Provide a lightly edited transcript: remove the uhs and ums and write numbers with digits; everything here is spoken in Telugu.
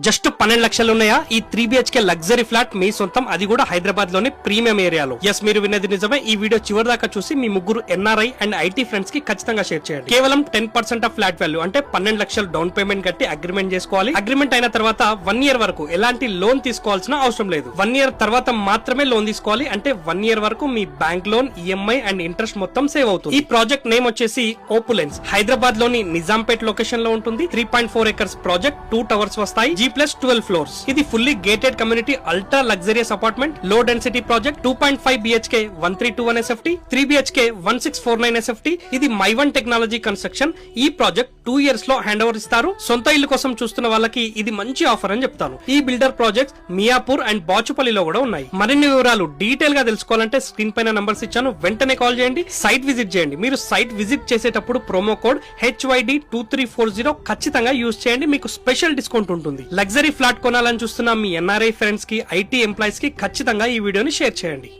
జస్ట్ 12 లక్షలు ఉన్నాయా? ఈ 3 BHK లగ్జరీ ఫ్లాట్ మీ సొంతం, అది కూడా హైదరాబాద్ లోని ప్రీమియం ఏరియాలో. ఎస్, మీరు విన్నది నిజమే. ఈ వీడియో చివరి దాకా చూసి మీ ముగ్గురు NRI అండ్ IT ఫ్రెండ్స్ కి ఖచ్చితంగా షేర్ చేయండి. కేవలం 10% ఆఫ్ ఫ్లాట్ వాల్యూ అంటే 12 లక్షలు డౌన్ పేమెంట్ కట్టి అగ్రిమెంట్ చేసుకోవాలి. అగ్రిమెంట్ అయిన తర్వాత 1 ఇయర్ వరకు ఎలాంటి లోన్ తీసుకోవాల్సిన అవసరం లేదు. 1 ఇయర్ తర్వాత మాత్రమే లోన్ తీసుకోవాలి. అంటే 1 ఇయర్ వరకు మీ bank loan, EMI and interest మొత్తం సేవ్ అవుతుంది. ఈ ప్రాజెక్ట్ నేమ్ వచ్చేసి ఓపులెన్స్. హైదరాబాద్ లోని నిజాంపేట్ లొకేషన్ లో ఉంటుంది. 3.4 acres ప్రాజెక్ట్, 2 టవర్స్ వస్తాయి, G+12 ఫ్లోర్స్. ఇది fully gated community ultra luxurious apartment, low density project. 2.5 BHK 132 SFT, 3 BHK 1649 SFT. ఇది మైవన్ టెక్నాలజీ కన్స్ట్రక్షన్. ఈ ప్రాజెక్ట్ 2 ఇయర్స్ లో హ్యాండ్ ఓవర్ ఇస్తారు. సొంత ఇల్లు కోసం చూస్తున్న వాళ్ళకి ఇది మంచి ఆఫర్ అని చెప్తాను. ఈ బిల్డర్ ప్రాజెక్ట్స్ మియాపూర్ అండ్ బాచుపల్లిలో కూడా ఉన్నాయి. మరిన్ని వివరాలు డీటెయిల్ గా తెలుసుకోవాలంటే స్క్రీన్ పైన నంబర్స్ ఇచ్చాను, వెంటనే కాల్ చేయండి. సైట్ విజిట్ చేయండి. మీరు సైట్ విజిట్ చేసేటప్పుడు ప్రోమో కోడ్ HYD2340 ఖచ్చితంగా యూజ్ చేయండి. మీకు స్పెషల్ డిస్కౌంట్ ఉంటుంది. లగ్జరీ ఫ్లాట్ కొనాలని చూస్తున్న మీ NRI ఫ్రెండ్స్ కి, IT ఎంప్లాయీస్ కి ఖచ్చితంగా ఈ వీడియోని షేర్ చేయండి.